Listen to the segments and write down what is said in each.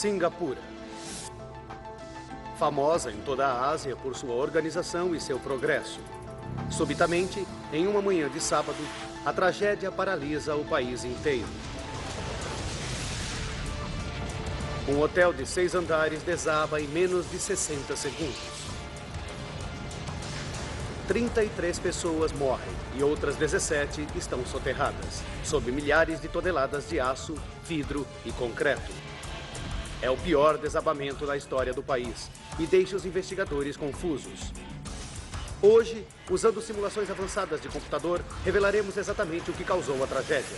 Singapura. Famosa em toda a Ásia por sua organização e seu progresso. Subitamente, em uma manhã de sábado, a tragédia paralisa o país inteiro. Um hotel de 6 andares desaba em menos de 60 segundos. 33 pessoas morrem e outras 17 estão soterradas, sob milhares de toneladas de aço, vidro e concreto. É o pior desabamento na história do país e deixa os investigadores confusos. Hoje, usando simulações avançadas de computador, revelaremos exatamente o que causou a tragédia.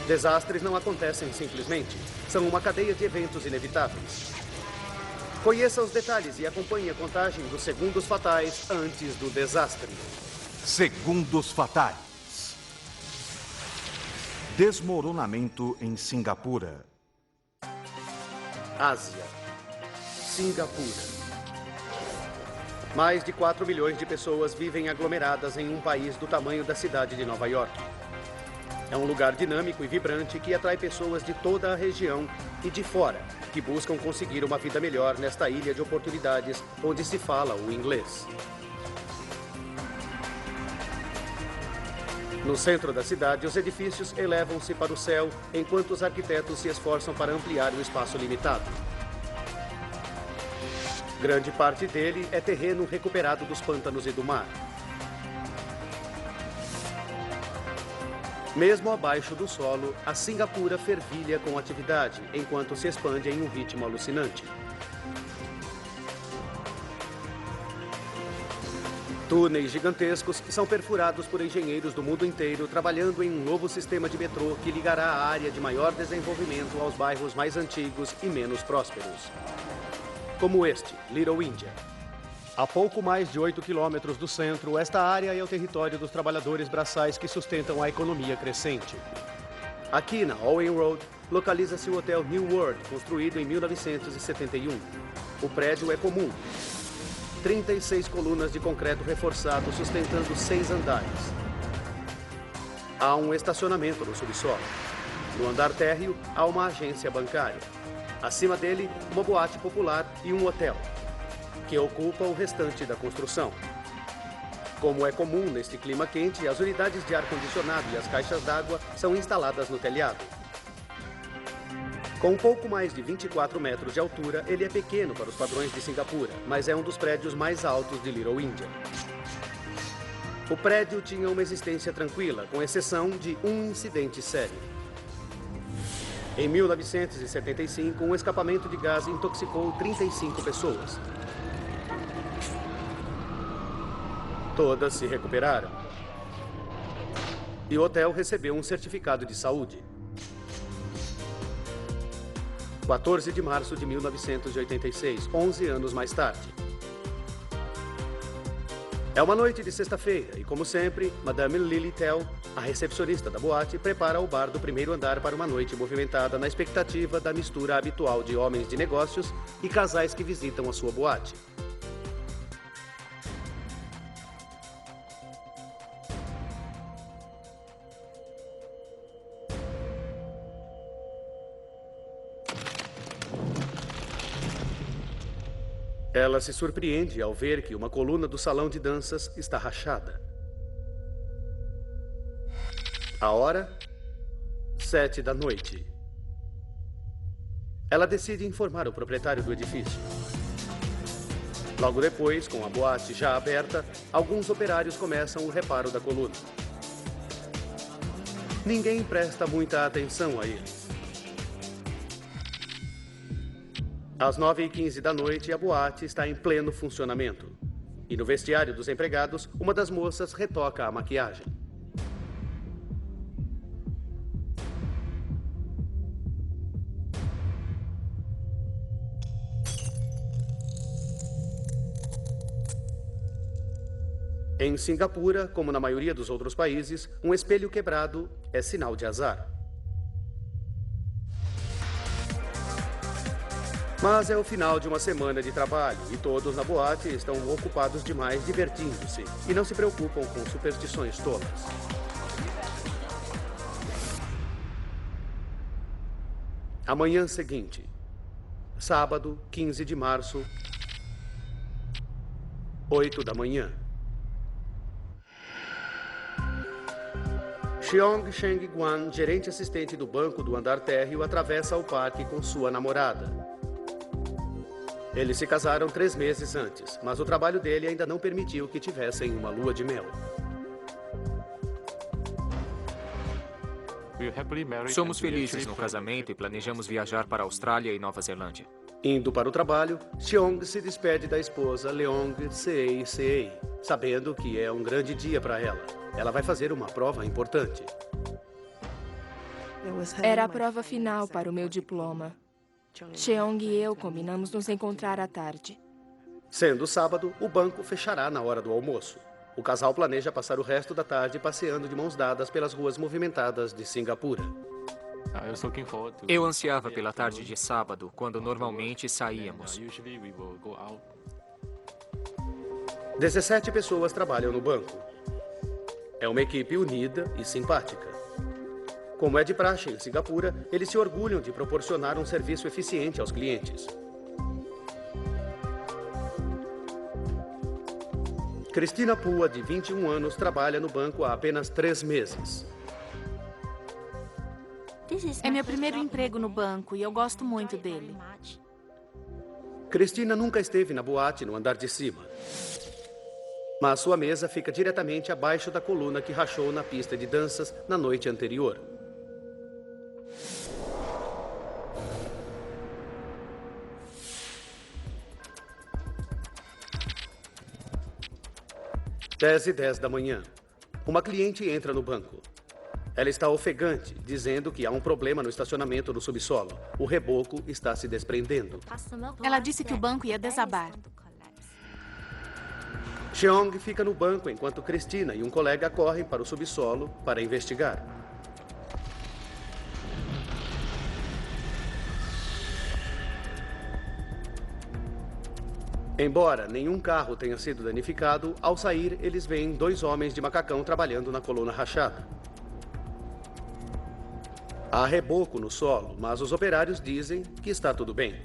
Desastres não acontecem simplesmente. São uma cadeia de eventos inevitáveis. Conheça os detalhes e acompanhe a contagem dos segundos fatais antes do desastre. Segundos fatais. Desmoronamento em Singapura. Ásia. Singapura. Mais de 4 milhões de pessoas vivem aglomeradas em um país do tamanho da cidade de Nova York. É um lugar dinâmico e vibrante que atrai pessoas de toda a região e de fora, que buscam conseguir uma vida melhor nesta ilha de oportunidades onde se fala o inglês. No centro da cidade, os edifícios elevam-se para o céu enquanto os arquitetos se esforçam para ampliar o espaço limitado. Grande parte dele é terreno recuperado dos pântanos e do mar. Mesmo abaixo do solo, a Singapura fervilha com atividade, enquanto se expande em um ritmo alucinante. Túneis gigantescos são perfurados por engenheiros do mundo inteiro trabalhando em um novo sistema de metrô que ligará a área de maior desenvolvimento aos bairros mais antigos e menos prósperos. Como este, Little India. A pouco mais de 8 quilômetros do centro, esta área é o território dos trabalhadores braçais que sustentam a economia crescente. Aqui na Owen Road, localiza-se o Hotel New World, construído em 1971. O prédio é comum. 36 colunas de concreto reforçado sustentando 6 andares. Há um estacionamento no subsolo. No andar térreo, há uma agência bancária. Acima dele, uma boate popular e um hotel, que ocupa o restante da construção. Como é comum neste clima quente, as unidades de ar-condicionado e as caixas d'água são instaladas no telhado. Com um pouco mais de 24 metros de altura, ele é pequeno para os padrões de Singapura, mas é um dos prédios mais altos de Little India. O prédio tinha uma existência tranquila, com exceção de um incidente sério. Em 1975, um escapamento de gás intoxicou 35 pessoas. Todas se recuperaram. E o hotel recebeu um certificado de saúde. 14 de março de 1986, 11 anos mais tarde. É uma noite de sexta-feira e, como sempre, Madame Lily Tell, a recepcionista da boate, prepara o bar do primeiro andar para uma noite movimentada na expectativa da mistura habitual de homens de negócios e casais que visitam a sua boate. Ela se surpreende ao ver que uma coluna do salão de danças está rachada. A hora? 7 da noite. Ela decide informar o proprietário do edifício. Logo depois, com a boate já aberta, alguns operários começam o reparo da coluna. Ninguém presta muita atenção a eles. Às 9h15 da noite, a boate está em pleno funcionamento. E no vestiário dos empregados, uma das moças retoca a maquiagem. Em Singapura, como na maioria dos outros países, um espelho quebrado é sinal de azar. Mas é o final de uma semana de trabalho e todos na boate estão ocupados demais divertindo-se e não se preocupam com superstições tolas. A manhã seguinte, sábado, 15 de março, 8 da manhã. Cheong Sheng-guan, gerente assistente do banco do andar térreo, atravessa o parque com sua namorada. Eles se casaram 3 meses antes, mas o trabalho dele ainda não permitiu que tivessem uma lua de mel. Somos felizes no casamento e planejamos viajar para a Austrália e Nova Zelândia. Indo para o trabalho, Cheong se despede da esposa Leong Sei, sabendo que é um grande dia para ela. Ela vai fazer uma prova importante. Era a prova final para o meu diploma. Cheong e eu combinamos nos encontrar à tarde. Sendo sábado, o banco fechará na hora do almoço. O casal planeja passar o resto da tarde passeando de mãos dadas pelas ruas movimentadas de Singapura. Eu ansiava pela tarde de sábado, quando normalmente saíamos. 17 pessoas trabalham no banco. É uma equipe unida e simpática. Como é de praxe em Singapura, eles se orgulham de proporcionar um serviço eficiente aos clientes. Cristina Pua, de 21 anos, trabalha no banco há apenas 3 meses. É meu primeiro emprego no banco e eu gosto muito dele. Cristina nunca esteve na boate no andar de cima. Mas sua mesa fica diretamente abaixo da coluna que rachou na pista de danças na noite anterior. Às 10h10 da manhã, uma cliente entra no banco. Ela está ofegante, dizendo que há um problema no estacionamento do subsolo. O reboco está se desprendendo. Ela disse que o banco ia desabar. Cheong fica no banco enquanto Cristina e um colega correm para o subsolo para investigar. Embora nenhum carro tenha sido danificado, ao sair eles veem 2 homens de macacão trabalhando na coluna rachada. Há reboco no solo, mas os operários dizem que está tudo bem.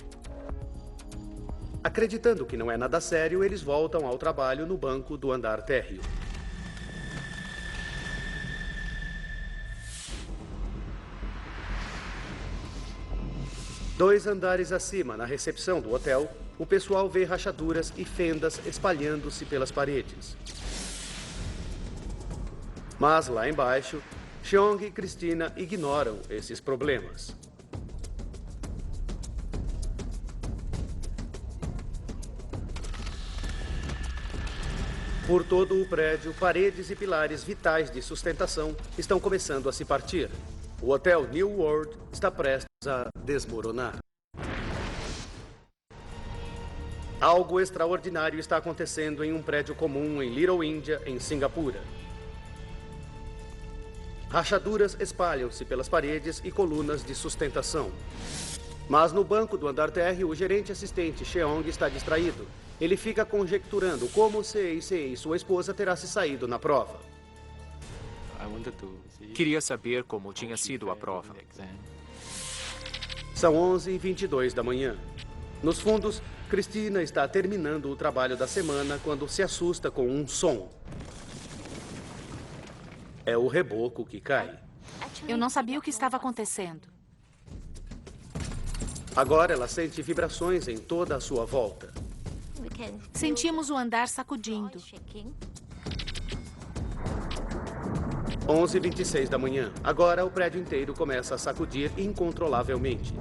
Acreditando que não é nada sério, eles voltam ao trabalho no banco do andar térreo. Dois andares acima, na recepção do hotel, o pessoal vê rachaduras e fendas espalhando-se pelas paredes. Mas lá embaixo, Cheong e Cristina ignoram esses problemas. Por todo o prédio, paredes e pilares vitais de sustentação estão começando a se partir. O hotel New World está prestes a desmoronar. Algo extraordinário está acontecendo em um prédio comum em Little India, em Singapura. Rachaduras espalham-se pelas paredes e colunas de sustentação. Mas no banco do andar térreo, o gerente assistente Cheong está distraído. Ele fica conjecturando como Sei, sua esposa, terá se saído na prova. Queria saber como tinha sido a prova. São 11h22 da manhã. Nos fundos, Cristina está terminando o trabalho da semana quando se assusta com um som. É o reboco que cai. Eu não sabia o que estava acontecendo. Agora ela sente vibrações em toda a sua volta. Sentimos o andar sacudindo. 11h26 da manhã. Agora o prédio inteiro começa a sacudir incontrolavelmente.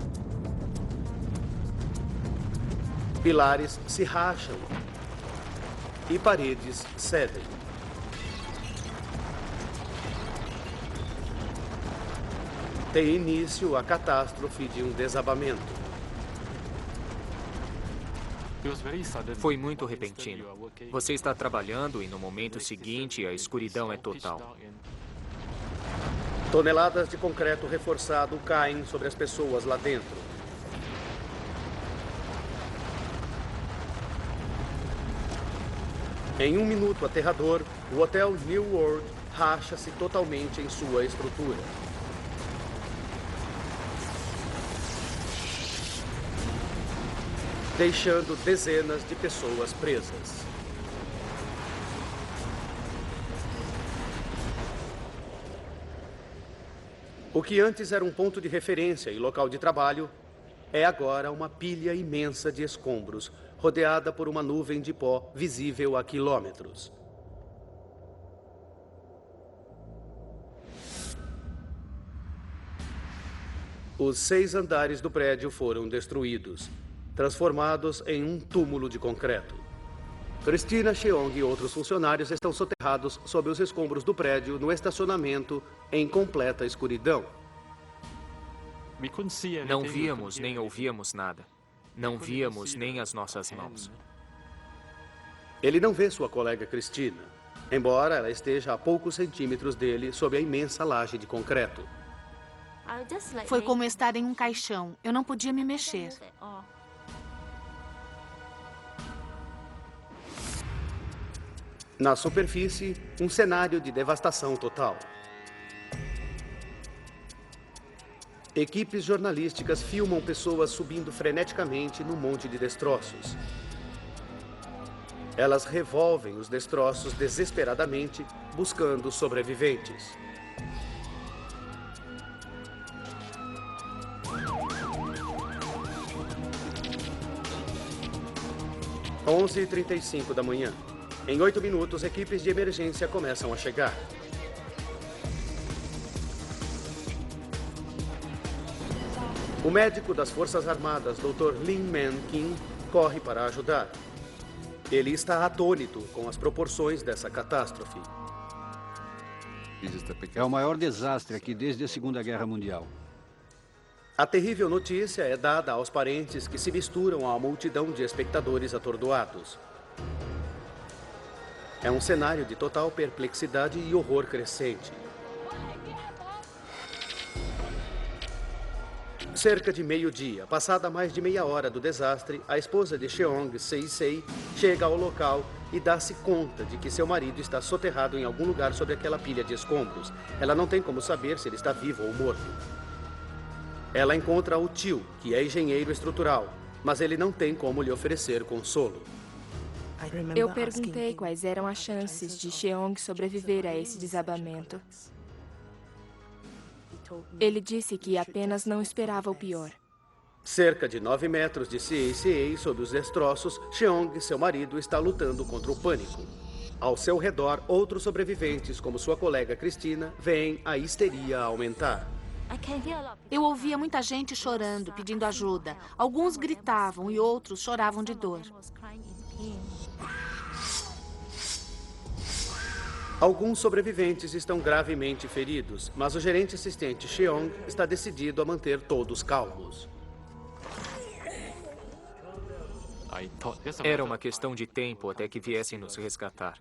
Pilares se racham e paredes cedem. Tem início a catástrofe de um desabamento. Foi muito repentino. Você está trabalhando e no momento seguinte a escuridão é total. Toneladas de concreto reforçado caem sobre as pessoas lá dentro. Em um minuto aterrador, o Hotel New World racha-se totalmente em sua estrutura. deixando dezenas de pessoas presas. O que antes era um ponto de referência e local de trabalho é agora uma pilha imensa de escombros, rodeada por uma nuvem de pó visível a quilômetros. Os 6 andares do prédio foram destruídos, transformados em um túmulo de concreto. Christina, Cheong e outros funcionários estão soterrados sob os escombros do prédio no estacionamento em completa escuridão. Não víamos nem ouvíamos nada. Não víamos nem as nossas mãos. Ele não vê sua colega Christina, embora ela esteja a poucos centímetros dele sob a imensa laje de concreto. Foi como estar em um caixão. Eu não podia me mexer. Na superfície, um cenário de devastação total. Equipes jornalísticas filmam pessoas subindo freneticamente no monte de destroços. Elas revolvem os destroços desesperadamente, buscando sobreviventes. Às 11h35 da manhã. Em 8 minutos, equipes de emergência começam a chegar. O médico das Forças Armadas, Dr. Lin Man Kim, corre para ajudar. Ele está atônito com as proporções dessa catástrofe. É o maior desastre aqui desde a Segunda Guerra Mundial. A terrível notícia é dada aos parentes que se misturam à multidão de espectadores atordoados. É um cenário de total perplexidade e horror crescente. Cerca de meio-dia, passada mais de meia hora do desastre, a esposa de Cheong, Sei, chega ao local e dá-se conta de que seu marido está soterrado em algum lugar sobre aquela pilha de escombros. Ela não tem como saber se ele está vivo ou morto. Ela encontra o tio, que é engenheiro estrutural, mas ele não tem como lhe oferecer consolo. Eu perguntei quais eram as chances de Cheong sobreviver a esse desabamento. Ele disse que apenas não esperava o pior. Cerca de 9 metros de CACA sob os destroços, Cheong, seu marido, está lutando contra o pânico. Ao seu redor, outros sobreviventes, como sua colega Christina, veem a histeria aumentar. Eu ouvia muita gente chorando, pedindo ajuda. Alguns gritavam e outros choravam de dor. Alguns sobreviventes estão gravemente feridos, mas o gerente assistente Cheong está decidido a manter todos calmos. Era uma questão de tempo até que viessem nos resgatar.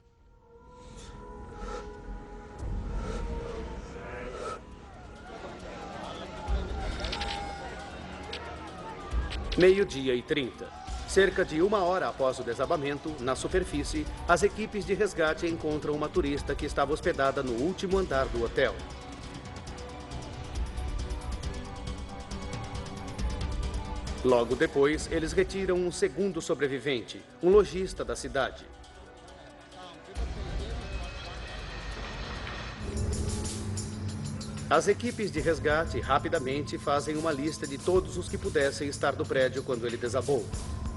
Meio-dia e 30. Cerca de 1 hora após o desabamento, na superfície, as equipes de resgate encontram uma turista que estava hospedada no último andar do hotel. Logo depois, eles retiram um segundo sobrevivente, um lojista da cidade. As equipes de resgate rapidamente fazem uma lista de todos os que pudessem estar no prédio quando ele desabou.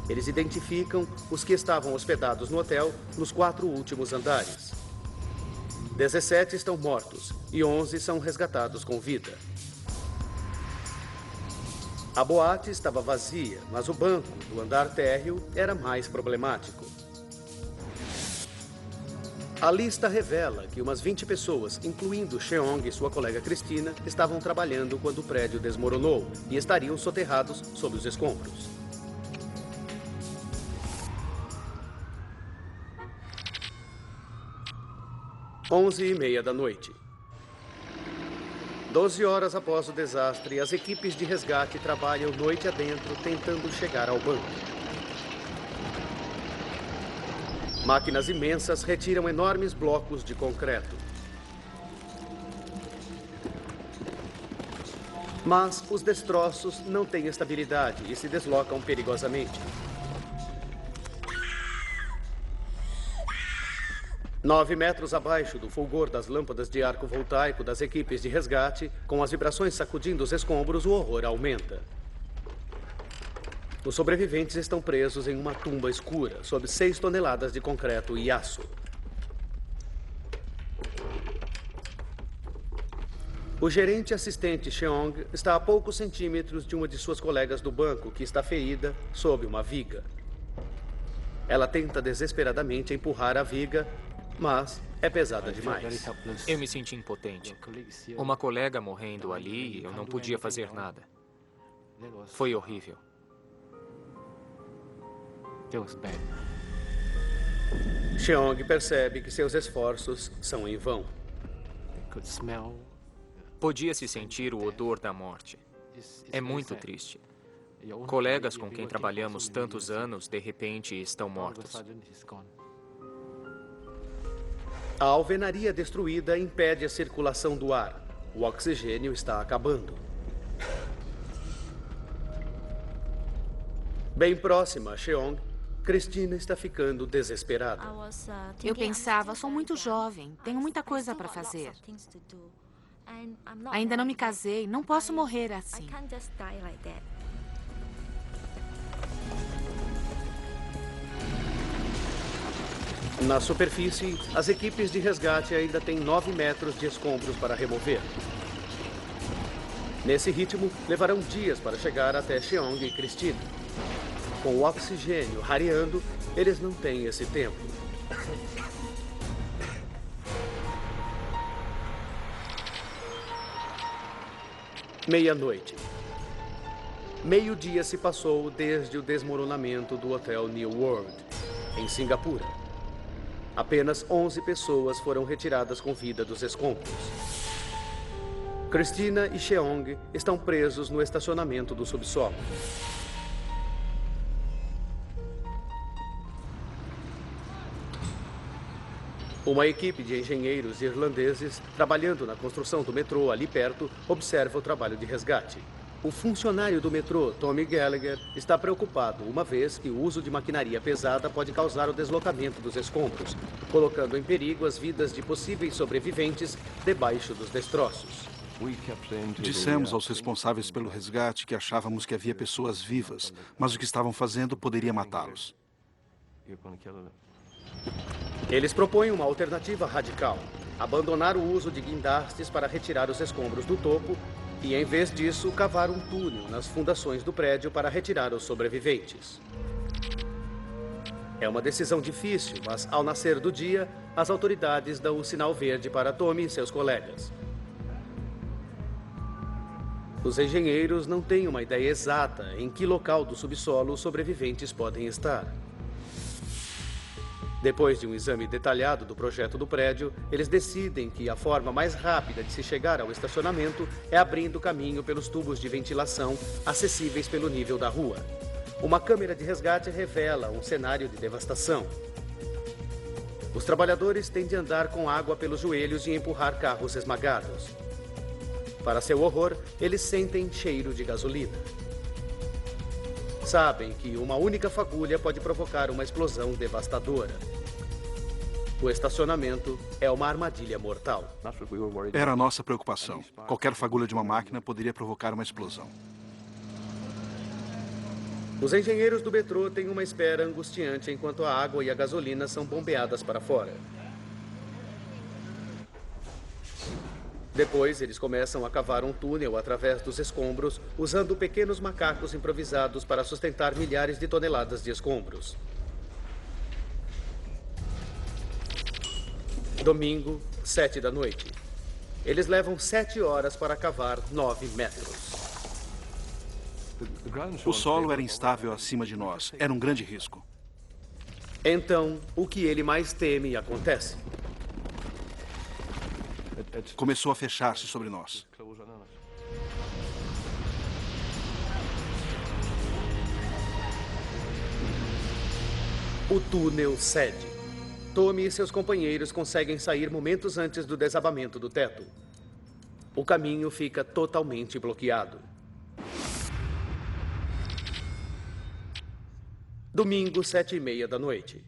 Eles identificam os que estavam hospedados no hotel nos 4 últimos andares. 17 estão mortos e 11 são resgatados com vida. A boate estava vazia, mas o banco do andar térreo era mais problemático. A lista revela que umas 20 pessoas, incluindo Cheong e sua colega Christina, estavam trabalhando quando o prédio desmoronou e estariam soterrados sob os escombros. 11h30 da noite. 12 horas após o desastre, as equipes de resgate trabalham noite adentro tentando chegar ao banco. Máquinas imensas retiram enormes blocos de concreto. Mas os destroços não têm estabilidade e se deslocam perigosamente. 9 metros abaixo do fulgor das lâmpadas de arco voltaico das equipes de resgate, com as vibrações sacudindo os escombros, o horror aumenta. Os sobreviventes estão presos em uma tumba escura, sob 6 toneladas de concreto e aço. O gerente assistente Cheong está a poucos centímetros de uma de suas colegas do banco, que está ferida sob uma viga. Ela tenta desesperadamente empurrar a viga, mas é pesada demais. Eu me senti impotente. Uma colega morrendo ali e eu não podia fazer nada. Foi horrível. Cheong percebe que seus esforços são em vão. Podia-se sentir o odor da morte. É muito triste. Colegas com quem trabalhamos tantos anos, de repente, estão mortos. A alvenaria destruída impede a circulação do ar. O oxigênio está acabando. Bem próxima a Cheong, Cristina está ficando desesperada. Eu pensava, sou muito jovem, tenho muita coisa para fazer. Ainda não me casei, não posso morrer assim. Na superfície, as equipes de resgate ainda têm 9 metros de escombros para remover. Nesse ritmo, levarão dias para chegar até Cheong e Cristina. Com o oxigênio rareando, eles não têm esse tempo. Meia-noite. Meio-dia se passou desde o desmoronamento do Hotel New World, em Singapura. Apenas 11 pessoas foram retiradas com vida dos escombros. Cristina e Cheong estão presos no estacionamento do subsolo. Uma equipe de engenheiros irlandeses, trabalhando na construção do metrô ali perto, observa o trabalho de resgate. O funcionário do metrô, Tommy Gallagher, está preocupado, uma vez que o uso de maquinaria pesada pode causar o deslocamento dos escombros, colocando em perigo as vidas de possíveis sobreviventes debaixo dos destroços. Dissemos aos responsáveis pelo resgate que achávamos que havia pessoas vivas, mas o que estavam fazendo poderia matá-los. Eles propõem uma alternativa radical: abandonar o uso de guindastes para retirar os escombros do topo e, em vez disso, cavar um túnel nas fundações do prédio para retirar os sobreviventes. É uma decisão difícil, mas ao nascer do dia, as autoridades dão o sinal verde para Tommy e seus colegas. Os engenheiros não têm uma ideia exata em que local do subsolo os sobreviventes podem estar. Depois de um exame detalhado do projeto do prédio, eles decidem que a forma mais rápida de se chegar ao estacionamento é abrindo caminho pelos tubos de ventilação acessíveis pelo nível da rua. Uma câmera de resgate revela um cenário de devastação. Os trabalhadores têm de andar com água pelos joelhos e empurrar carros esmagados. Para seu horror, eles sentem cheiro de gasolina. Sabem que uma única fagulha pode provocar uma explosão devastadora. O estacionamento é uma armadilha mortal. Era a nossa preocupação. Qualquer fagulha de uma máquina poderia provocar uma explosão. Os engenheiros do metrô têm uma espera angustiante enquanto a água e a gasolina são bombeadas para fora. Depois, eles começam a cavar um túnel através dos escombros, usando pequenos macacos improvisados para sustentar milhares de toneladas de escombros. Domingo, 7 da noite. Eles levam 7 horas para cavar 9 metros. O solo era instável acima de nós. Era um grande risco. Então, o que ele mais teme acontece. Começou a fechar-se sobre nós. O túnel cede. Tommy e seus companheiros conseguem sair momentos antes do desabamento do teto. O caminho fica totalmente bloqueado. Domingo, 7:30 da noite.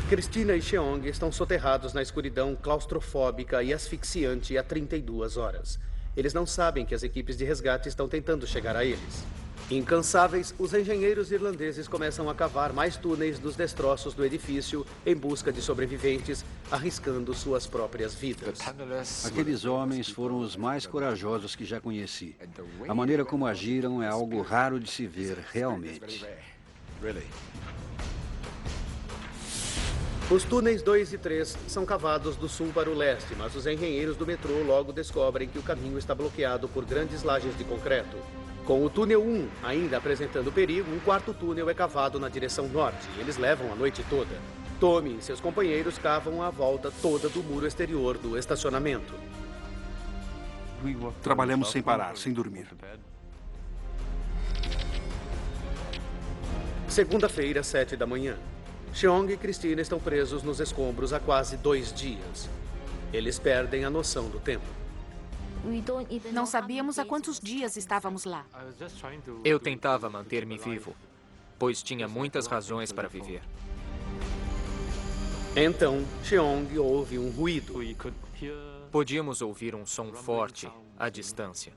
Christina e Cheong estão soterrados na escuridão claustrofóbica e asfixiante há 32 horas. Eles não sabem que as equipes de resgate estão tentando chegar a eles. Incansáveis, os engenheiros irlandeses começam a cavar mais túneis dos destroços do edifício em busca de sobreviventes, arriscando suas próprias vidas. Aqueles homens foram os mais corajosos que já conheci. A maneira como agiram é algo raro de se ver, realmente. Os túneis 2 e 3 são cavados do sul para o leste, mas os engenheiros do metrô logo descobrem que o caminho está bloqueado por grandes lajes de concreto. Com o túnel 1 ainda apresentando perigo, um quarto túnel é cavado na direção norte e eles levam a noite toda. Tommy e seus companheiros cavam a volta toda do muro exterior do estacionamento. Trabalhamos sem parar, sem dormir. Segunda-feira, 7 da manhã. Cheong e Christina estão presos nos escombros há quase 2 dias. Eles perdem a noção do tempo. Não sabíamos há quantos dias estávamos lá. Eu tentava manter-me vivo, pois tinha muitas razões para viver. Então, Cheong ouve um ruído. Podíamos ouvir um som forte à distância.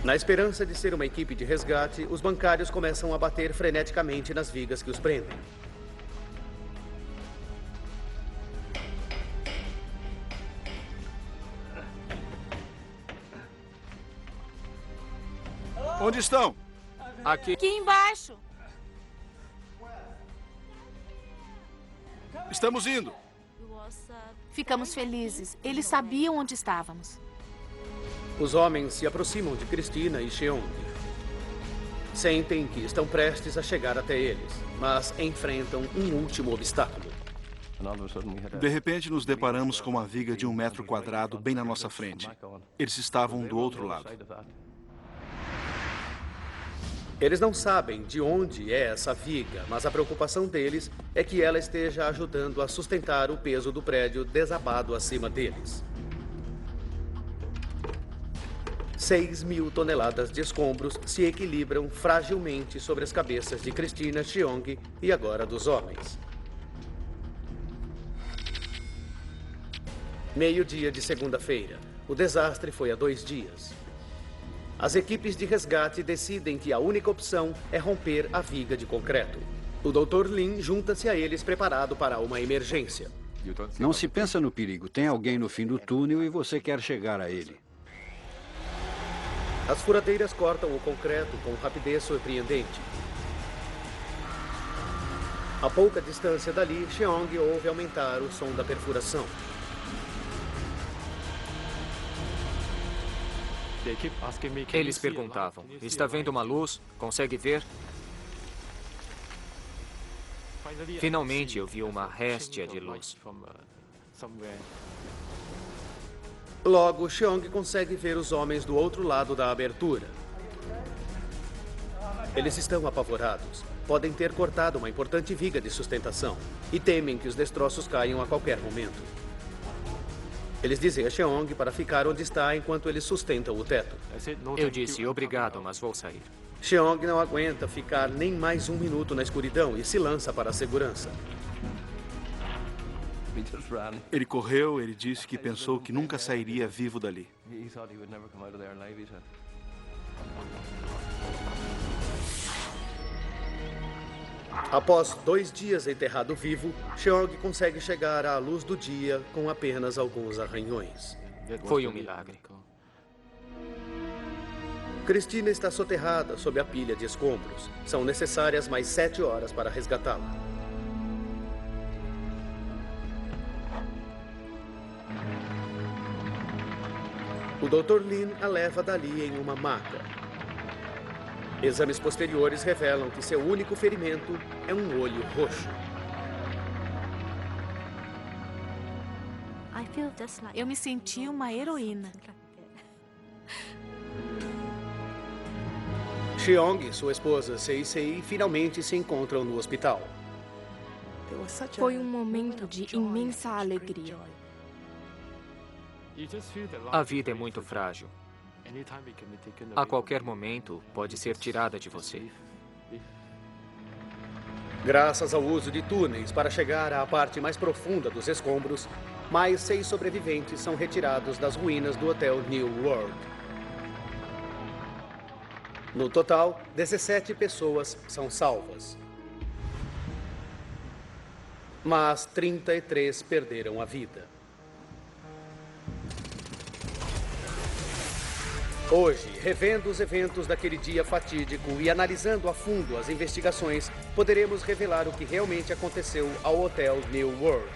Na esperança de ser uma equipe de resgate, os bancários começam a bater freneticamente nas vigas que os prendem. Onde estão? Aqui. Aqui embaixo. Estamos indo. Ficamos felizes. Eles sabiam onde estávamos. Os homens se aproximam de Christina e Cheong. Sentem que estão prestes a chegar até eles, mas enfrentam um último obstáculo. De repente, nos deparamos com uma viga de 1 metro quadrado bem na nossa frente. Eles estavam do outro lado. Eles não sabem de onde é essa viga, mas a preocupação deles é que ela esteja ajudando a sustentar o peso do prédio desabado acima deles. 6.000 toneladas de escombros se equilibram fragilmente sobre as cabeças de Christina, Cheong e agora dos homens. Meio-dia de segunda-feira. O desastre foi há 2 dias. As equipes de resgate decidem que a única opção é romper a viga de concreto. O Dr. Lin junta-se a eles preparado para uma emergência. Não se pensa no perigo. Tem alguém no fim do túnel e você quer chegar a ele. As furadeiras cortam o concreto com rapidez surpreendente. A pouca distância dali, Cheong ouve aumentar o som da perfuração. Eles perguntavam, está vendo uma luz? Consegue ver? Finalmente eu vi uma réstia de luz. Logo, Cheong consegue ver os homens do outro lado da abertura. Eles estão apavorados. Podem ter cortado uma importante viga de sustentação e temem que os destroços caiam a qualquer momento. Eles dizem a Cheong para ficar onde está enquanto eles sustentam o teto. Eu disse, obrigado, mas vou sair. Cheong não aguenta ficar nem mais 1 minuto na escuridão e se lança para a segurança. Ele correu, ele disse que pensou que nunca sairia vivo dali. Após 2 dias enterrado vivo, Cheong consegue chegar à luz do dia com apenas alguns arranhões. Foi um milagre. Christina está soterrada sob a pilha de escombros. São necessárias mais 7 horas para resgatá-la. O Dr. Lin a leva dali em uma maca. Exames posteriores revelam que seu único ferimento é um olho roxo. Eu me senti uma heroína. Cheong e sua esposa Sei Sei finalmente se encontram no hospital. Foi um momento de imensa alegria. A vida é muito frágil. A qualquer momento pode ser tirada de você. Graças ao uso de túneis para chegar à parte mais profunda dos escombros, mais 6 sobreviventes são retirados das ruínas do Hotel New World. No total, 17 pessoas são salvas. Mas 33 perderam a vida. Hoje, revendo os eventos daquele dia fatídico e analisando a fundo as investigações, poderemos revelar o que realmente aconteceu ao Hotel New World.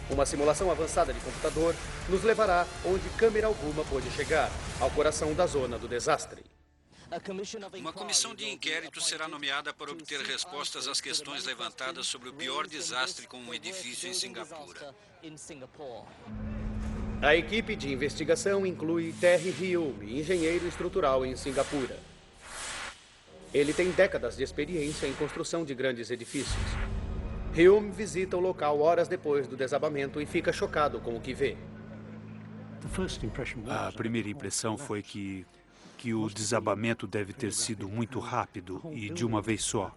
Uma simulação avançada de computador nos levará onde câmera alguma pôde chegar, ao coração da zona do desastre. Uma comissão de inquérito será nomeada para obter respostas às questões levantadas sobre o pior desastre com um edifício em Singapura. A equipe de investigação inclui Terry Hume, engenheiro estrutural em Singapura. Ele tem décadas de experiência em construção de grandes edifícios. Hume visita o local horas depois do desabamento e fica chocado com o que vê. A primeira impressão foi que o desabamento deve ter sido muito rápido e de uma vez só.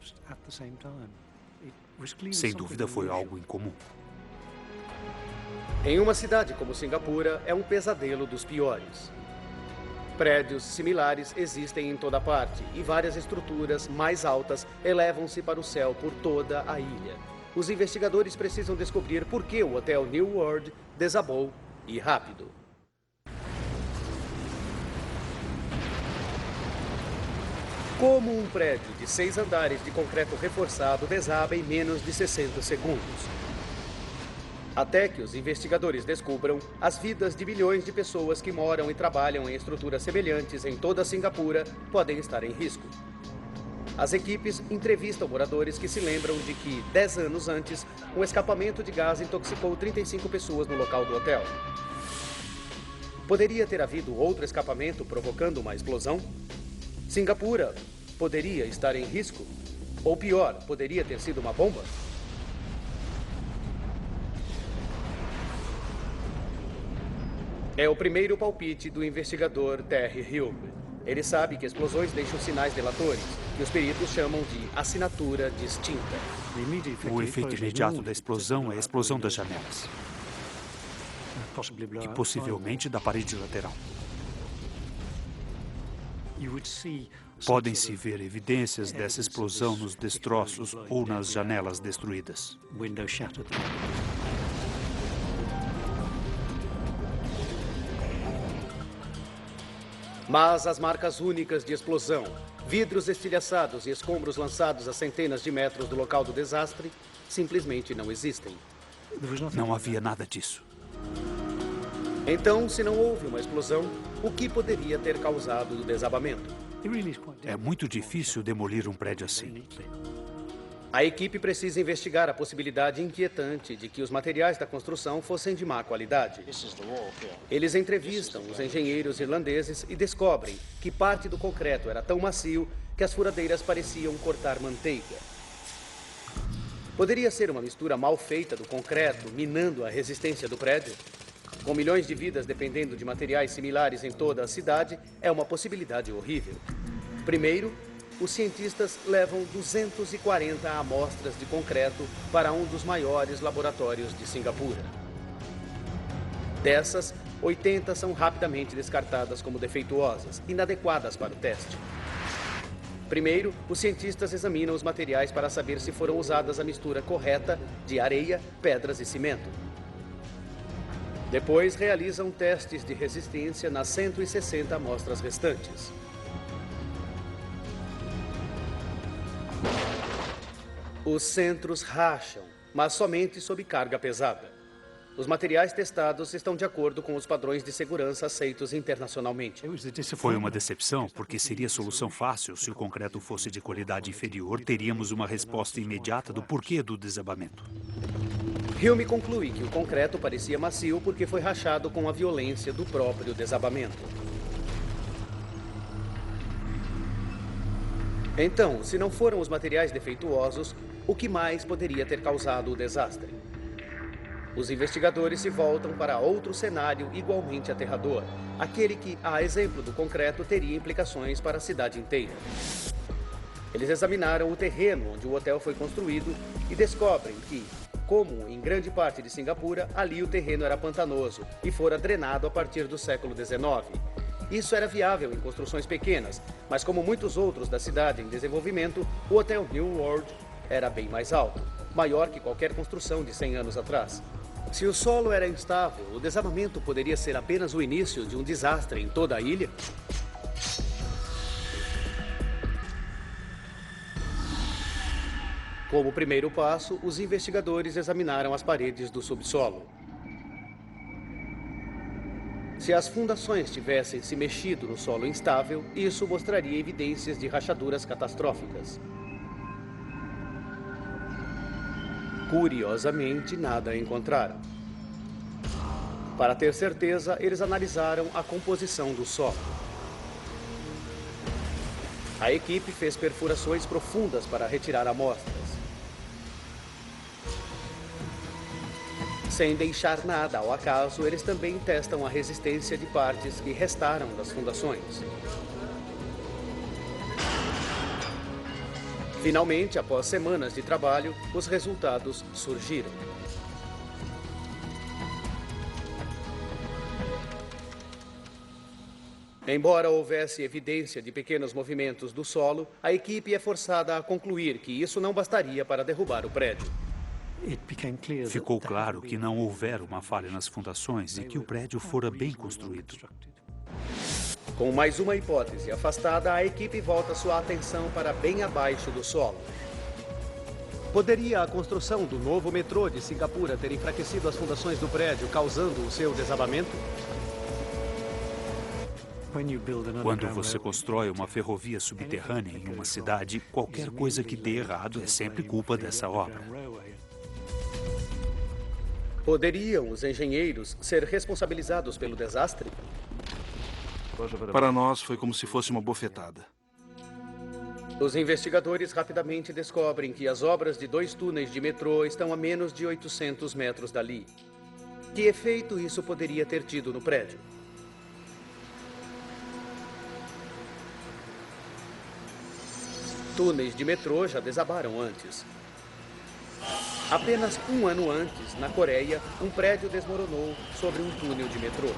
Sem dúvida foi algo incomum. Em uma cidade como Singapura, é um pesadelo dos piores. Prédios similares existem em toda parte e várias estruturas mais altas elevam-se para o céu por toda a ilha. Os investigadores precisam descobrir por que o Hotel New World desabou e rápido. Como um prédio de 6 andares de concreto reforçado desaba em menos de 60 segundos. Até que os investigadores descubram as vidas de milhões de pessoas que moram e trabalham em estruturas semelhantes em toda Singapura podem estar em risco. As equipes entrevistam moradores que se lembram de que, 10 anos antes, um escapamento de gás intoxicou 35 pessoas no local do hotel. Poderia ter havido outro escapamento provocando uma explosão? Singapura poderia estar em risco? Ou pior, poderia ter sido uma bomba? É o primeiro palpite do investigador Terry Hume. Ele sabe que explosões deixam sinais delatores, que os peritos chamam de assinatura distinta. O efeito imediato da explosão é a explosão das janelas. E possivelmente da parede lateral. Podem-se ver evidências dessa explosão nos destroços ou nas janelas destruídas. Mas as marcas únicas de explosão, vidros estilhaçados e escombros lançados a centenas de metros do local do desastre, simplesmente não existem. Não havia nada disso. Então, se não houve uma explosão, o que poderia ter causado o desabamento? É muito difícil demolir um prédio assim. A equipe precisa investigar a possibilidade inquietante de que os materiais da construção fossem de má qualidade. Eles entrevistam os engenheiros irlandeses e descobrem que parte do concreto era tão macio que as furadeiras pareciam cortar manteiga. Poderia ser uma mistura mal feita do concreto, minando a resistência do prédio? Com milhões de vidas dependendo de materiais similares em toda a cidade, é uma possibilidade horrível. Primeiro, os cientistas levam 240 amostras de concreto para um dos maiores laboratórios de Singapura. Dessas, 80 são rapidamente descartadas como defeituosas, inadequadas para o teste. Primeiro, os cientistas examinam os materiais para saber se foram usadas a mistura correta de areia, pedras e cimento. Depois, realizam testes de resistência nas 160 amostras restantes. Os centros racham, mas somente sob carga pesada. Os materiais testados estão de acordo com os padrões de segurança aceitos internacionalmente. Foi uma decepção, porque seria solução fácil. Se o concreto fosse de qualidade inferior, teríamos uma resposta imediata do porquê do desabamento. Hume conclui que o concreto parecia macio porque foi rachado com a violência do próprio desabamento. Então, se não foram os materiais defeituosos, o que mais poderia ter causado o desastre? Os investigadores se voltam para outro cenário igualmente aterrador, aquele que, a exemplo do concreto, teria implicações para a cidade inteira. Eles examinaram o terreno onde o hotel foi construído e descobrem que, como em grande parte de Singapura, ali o terreno era pantanoso e fora drenado a partir do século XIX. Isso era viável em construções pequenas, mas como muitos outros da cidade em desenvolvimento, o Hotel New World era bem mais alto, maior que qualquer construção de 100 anos atrás. Se o solo era instável, o desabamento poderia ser apenas o início de um desastre em toda a ilha? Como primeiro passo, os investigadores examinaram as paredes do subsolo. Se as fundações tivessem se mexido no solo instável, isso mostraria evidências de rachaduras catastróficas. Curiosamente, nada encontraram. Para ter certeza, eles analisaram a composição do solo. A equipe fez perfurações profundas para retirar amostras. Sem deixar nada ao acaso, eles também testam a resistência de partes que restaram das fundações. Finalmente, após semanas de trabalho, os resultados surgiram. Embora houvesse evidência de pequenos movimentos do solo, a equipe é forçada a concluir que isso não bastaria para derrubar o prédio. Ficou claro que não houvera uma falha nas fundações e que o prédio fora bem construído. Com mais uma hipótese afastada, a equipe volta sua atenção para bem abaixo do solo. Poderia a construção do novo metrô de Singapura ter enfraquecido as fundações do prédio, causando o seu desabamento? Quando você constrói uma ferrovia subterrânea em uma cidade, qualquer coisa que dê errado é sempre culpa dessa obra. Poderiam os engenheiros ser responsabilizados pelo desastre? Para nós, foi como se fosse uma bofetada. Os investigadores rapidamente descobrem que as obras de 2 túneis de metrô estão a menos de 800 metros dali. Que efeito isso poderia ter tido no prédio? Túneis de metrô já desabaram antes. Apenas um ano antes, na Coreia, um prédio desmoronou sobre um túnel de metrô.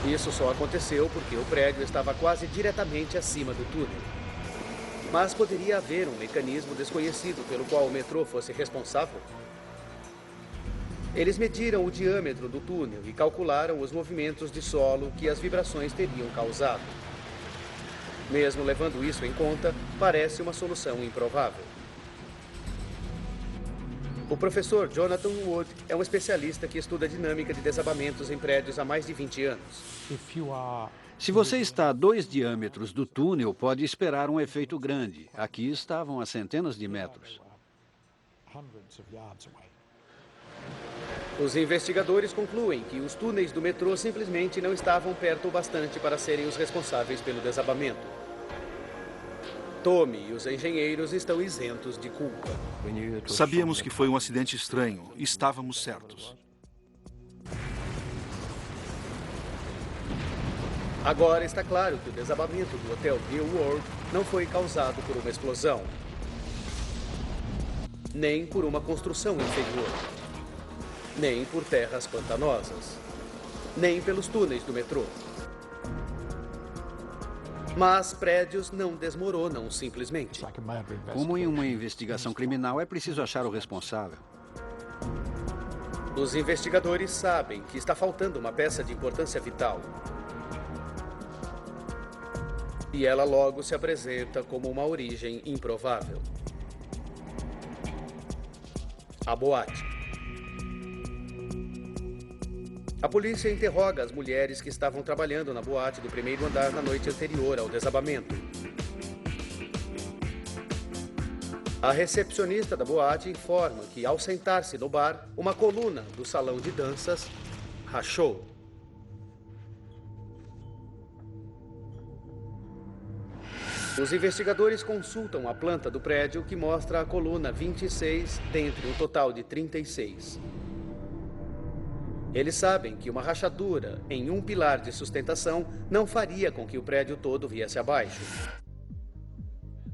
Isso só aconteceu porque o prédio estava quase diretamente acima do túnel. Mas poderia haver um mecanismo desconhecido pelo qual o metrô fosse responsável? Eles mediram o diâmetro do túnel e calcularam os movimentos de solo que as vibrações teriam causado. Mesmo levando isso em conta, parece uma solução improvável. O professor Jonathan Wood é um especialista que estuda a dinâmica de desabamentos em prédios há mais de 20 anos. Se você está a 2 diâmetros do túnel, pode esperar um efeito grande. Aqui estavam a centenas de metros. Os investigadores concluem que os túneis do metrô simplesmente não estavam perto o bastante para serem os responsáveis pelo desabamento. Tommy e os engenheiros estão isentos de culpa. Sabíamos que foi um acidente estranho e estávamos certos. Agora está claro que o desabamento do Hotel New World não foi causado por uma explosão, nem por uma construção inferior, nem por terras pantanosas, nem pelos túneis do metrô. Mas prédios não desmoronam simplesmente. Como em uma investigação criminal, é preciso achar o responsável. Os investigadores sabem que está faltando uma peça de importância vital. E ela logo se apresenta como uma origem improvável. A boate. A polícia interroga as mulheres que estavam trabalhando na boate do primeiro andar na noite anterior ao desabamento. A recepcionista da boate informa que, ao sentar-se no bar, uma coluna do salão de danças rachou. Os investigadores consultam a planta do prédio, que mostra a coluna 26 dentre um total de 36. Eles sabem que uma rachadura em um pilar de sustentação não faria com que o prédio todo viesse abaixo.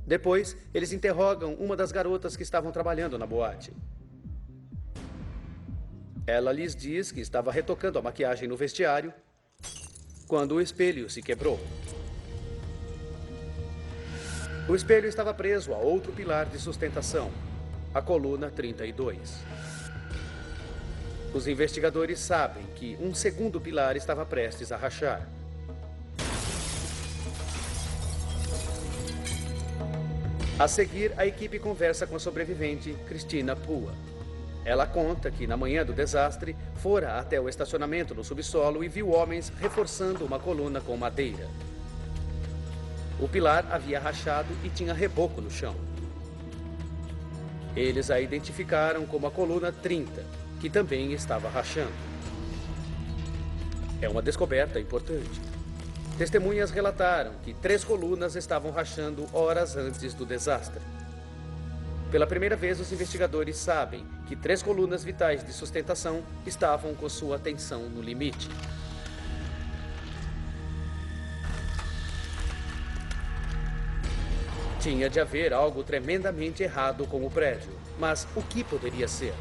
Depois, eles interrogam uma das garotas que estavam trabalhando na boate. Ela lhes diz que estava retocando a maquiagem no vestiário quando o espelho se quebrou. O espelho estava preso a outro pilar de sustentação, a coluna 32. Os investigadores sabem que um segundo pilar estava prestes a rachar. A seguir, a equipe conversa com a sobrevivente, Christina Pua. Ela conta que, na manhã do desastre, fora até o estacionamento no subsolo e viu homens reforçando uma coluna com madeira. O pilar havia rachado e tinha reboco no chão. Eles a identificaram como a coluna 30, que também estava rachando. É uma descoberta importante. Testemunhas relataram que 3 colunas estavam rachando horas antes do desastre. Pela primeira vez, os investigadores sabem que 3 colunas vitais de sustentação estavam com sua tensão no limite. Tinha de haver algo tremendamente errado com o prédio, mas o que poderia ser?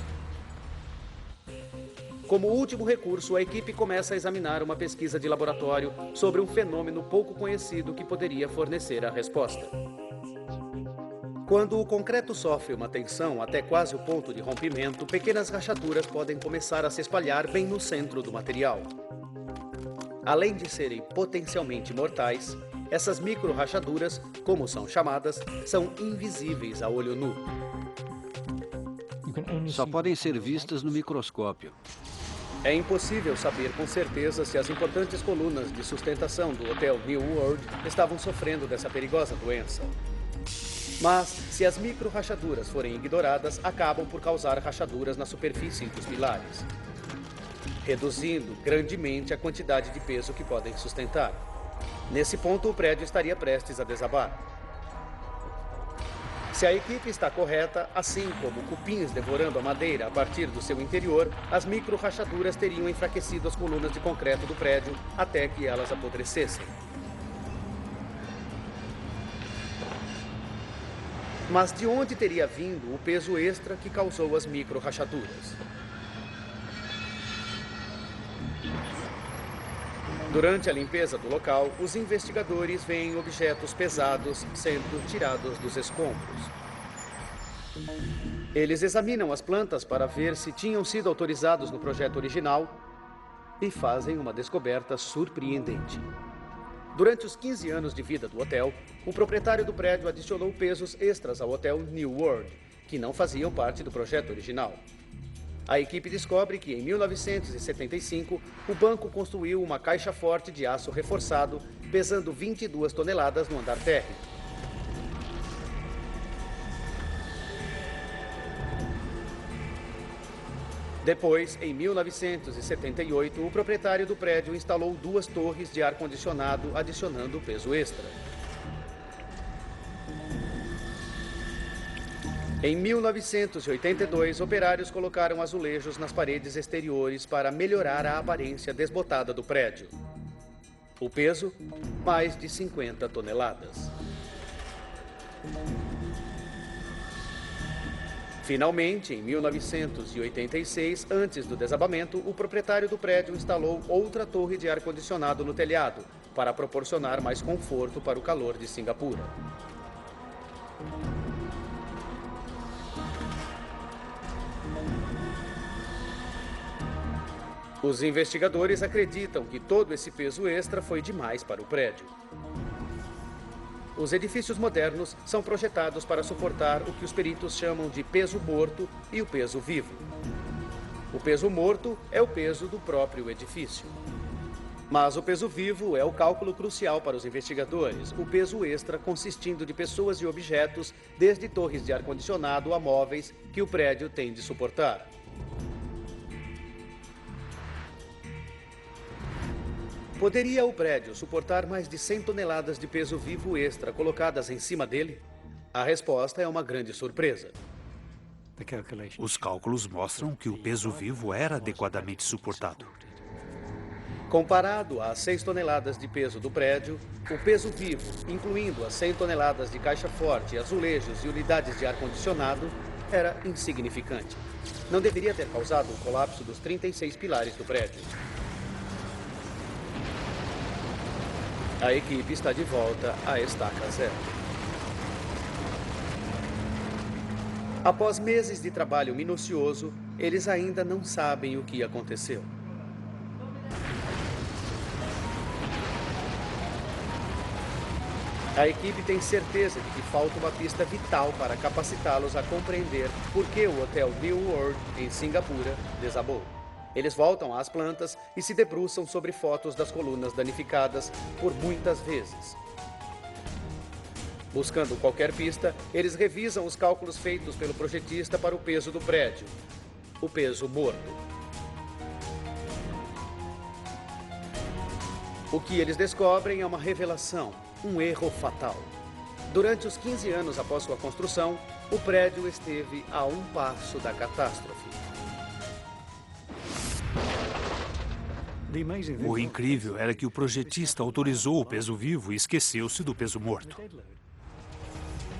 Como último recurso, a equipe começa a examinar uma pesquisa de laboratório sobre um fenômeno pouco conhecido que poderia fornecer a resposta. Quando o concreto sofre uma tensão até quase o ponto de rompimento, pequenas rachaduras podem começar a se espalhar bem no centro do material. Além de serem potencialmente mortais, essas micro-rachaduras, como são chamadas, são invisíveis a olho nu. Só podem ser vistas no microscópio. É impossível saber com certeza se as importantes colunas de sustentação do Hotel New World estavam sofrendo dessa perigosa doença. Mas, se as micro-rachaduras forem ignoradas, acabam por causar rachaduras na superfície dos pilares, reduzindo grandemente a quantidade de peso que podem sustentar. Nesse ponto, o prédio estaria prestes a desabar. Se a equipe está correta, assim como cupins devorando a madeira a partir do seu interior, as micro-rachaduras teriam enfraquecido as colunas de concreto do prédio até que elas apodrecessem. Mas de onde teria vindo o peso extra que causou as micro-rachaduras? Durante a limpeza do local, os investigadores veem objetos pesados sendo tirados dos escombros. Eles examinam as plantas para ver se tinham sido autorizados no projeto original e fazem uma descoberta surpreendente. Durante os 15 anos de vida do hotel, o proprietário do prédio adicionou pesos extras ao Hotel New World, que não faziam parte do projeto original. A equipe descobre que, em 1975, o banco construiu uma caixa forte de aço reforçado, pesando 22 toneladas no andar térreo. Depois, em 1978, o proprietário do prédio instalou 2 torres de ar-condicionado, adicionando peso extra. Em 1982, operários colocaram azulejos nas paredes exteriores para melhorar a aparência desbotada do prédio. O peso, mais de 50 toneladas. Finalmente, em 1986, antes do desabamento, o proprietário do prédio instalou outra torre de ar-condicionado no telhado, para proporcionar mais conforto para o calor de Singapura. Os investigadores acreditam que todo esse peso extra foi demais para o prédio. Os edifícios modernos são projetados para suportar o que os peritos chamam de peso morto e o peso vivo. O peso morto é o peso do próprio edifício. Mas o peso vivo é o cálculo crucial para os investigadores, o peso extra consistindo de pessoas e objetos, desde torres de ar-condicionado a móveis, que o prédio tem de suportar. Poderia o prédio suportar mais de 100 toneladas de peso vivo extra colocadas em cima dele? A resposta é uma grande surpresa. Os cálculos mostram que o peso vivo era adequadamente suportado. Comparado às 6 toneladas de peso do prédio, o peso vivo, incluindo as 100 toneladas de caixa forte, azulejos e unidades de ar-condicionado, era insignificante. Não deveria ter causado o colapso dos 36 pilares do prédio. A equipe está de volta à estaca zero. Após meses de trabalho minucioso, eles ainda não sabem o que aconteceu. A equipe tem certeza de que falta uma pista vital para capacitá-los a compreender por que o Hotel New World, em Singapura, desabou. Eles voltam às plantas e se debruçam sobre fotos das colunas danificadas por muitas vezes. Buscando qualquer pista, eles revisam os cálculos feitos pelo projetista para o peso do prédio, o peso morto. O que eles descobrem é uma revelação, um erro fatal. Durante os 15 anos após sua construção, o prédio esteve a um passo da catástrofe. O incrível era que o projetista autorizou o peso vivo e esqueceu-se do peso morto.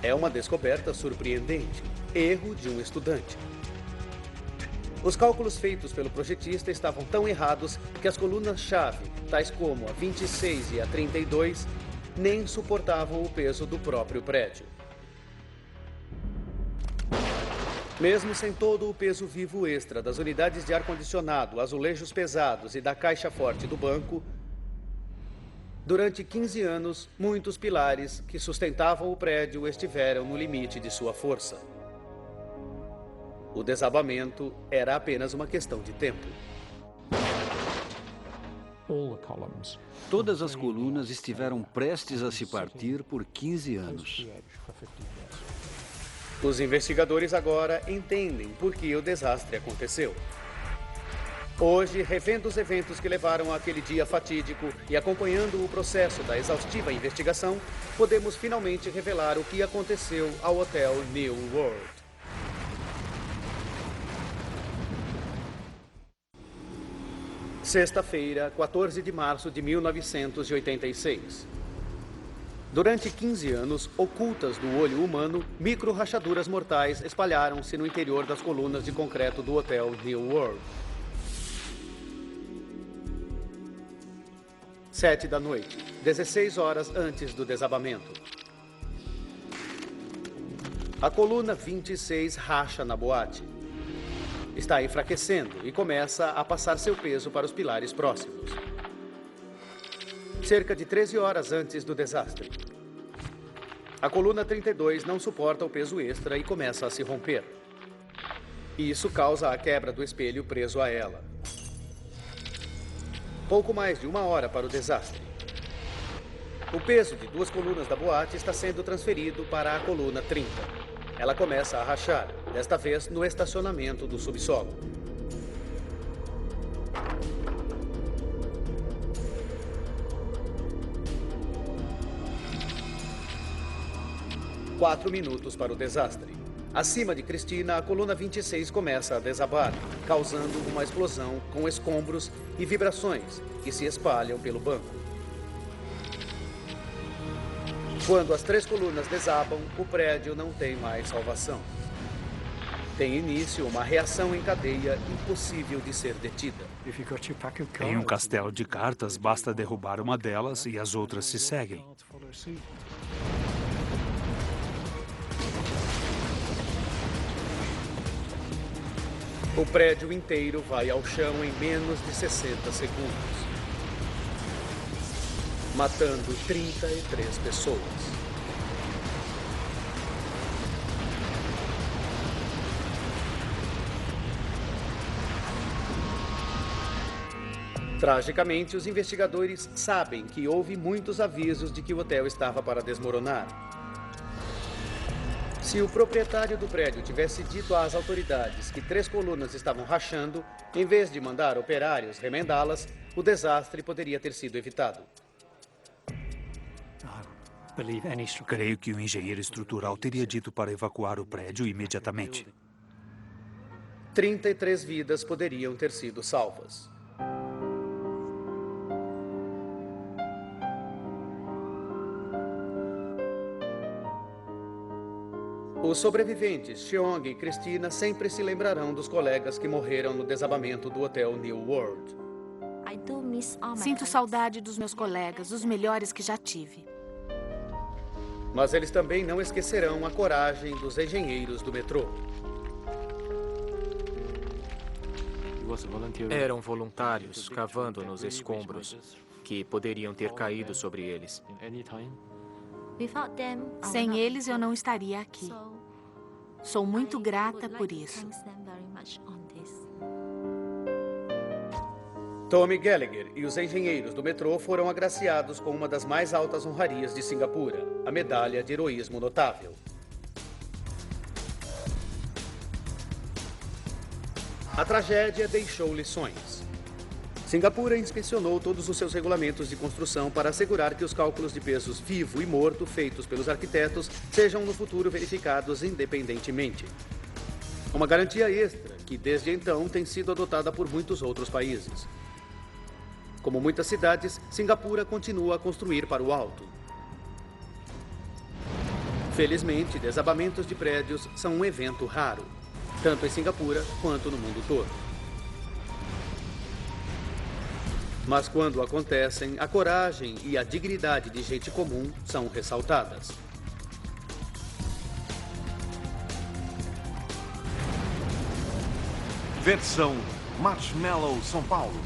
É uma descoberta surpreendente. Erro de um estudante. Os cálculos feitos pelo projetista estavam tão errados que as colunas-chave, tais como a 26 e a 32, nem suportavam o peso do próprio prédio. Mesmo sem todo o peso vivo extra das unidades de ar-condicionado, azulejos pesados e da caixa forte do banco, durante 15 anos, muitos pilares que sustentavam o prédio estiveram no limite de sua força. O desabamento era apenas uma questão de tempo. Todas as colunas estiveram prestes a se partir por 15 anos. Os investigadores agora entendem por que o desastre aconteceu. Hoje, revendo os eventos que levaram àquele dia fatídico e acompanhando o processo da exaustiva investigação, podemos finalmente revelar o que aconteceu ao Hotel New World. Sexta-feira, 14 de março de 1986. Durante 15 anos, ocultas do olho humano, micro-rachaduras mortais espalharam-se no interior das colunas de concreto do Hotel New World. 7 da noite, 16 horas antes do desabamento. A coluna 26 racha na boate. Está enfraquecendo e começa a passar seu peso para os pilares próximos. Cerca de 13 horas antes do desastre. A coluna 32 não suporta o peso extra e começa a se romper. Isso causa a quebra do espelho preso a ela. Pouco mais de 1 hora para o desastre. O peso de 2 colunas da boate está sendo transferido para a coluna 30. Ela começa a rachar, desta vez no estacionamento do subsolo. Quatro minutos para o desastre. Acima de Cristina, a coluna 26 começa a desabar, causando uma explosão com escombros e vibrações que se espalham pelo banco. Quando as 3 colunas desabam, o prédio não tem mais salvação. Tem início uma reação em cadeia impossível de ser detida. Em um castelo de cartas, basta derrubar uma delas e as outras se seguem. O prédio inteiro vai ao chão em menos de 60 segundos, matando 33 pessoas. Tragicamente, os investigadores sabem que houve muitos avisos de que o hotel estava para desmoronar. Se o proprietário do prédio tivesse dito às autoridades que 3 colunas estavam rachando, em vez de mandar operários remendá-las, o desastre poderia ter sido evitado. Creio que o engenheiro estrutural teria dito para evacuar o prédio imediatamente. 33 vidas poderiam ter sido salvas. Os sobreviventes, Cheong e Christina, sempre se lembrarão dos colegas que morreram no desabamento do Hotel New World. Sinto saudade dos meus colegas, os melhores que já tive. Mas eles também não esquecerão a coragem dos engenheiros do metrô. Eram voluntários cavando nos escombros que poderiam ter caído sobre eles. Sem eles, eu não estaria aqui. Sou muito grata por isso. Tommy Gallagher e os engenheiros do metrô foram agraciados com uma das mais altas honrarias de Singapura, a Medalha de Heroísmo Notável. A tragédia deixou lições. Singapura inspecionou todos os seus regulamentos de construção para assegurar que os cálculos de pesos vivo e morto feitos pelos arquitetos sejam no futuro verificados independentemente. Uma garantia extra que, desde então, tem sido adotada por muitos outros países. Como muitas cidades, Singapura continua a construir para o alto. Felizmente, desabamentos de prédios são um evento raro, tanto em Singapura quanto no mundo todo. Mas quando acontecem, a coragem e a dignidade de gente comum são ressaltadas. Versão Marshmallow São Paulo.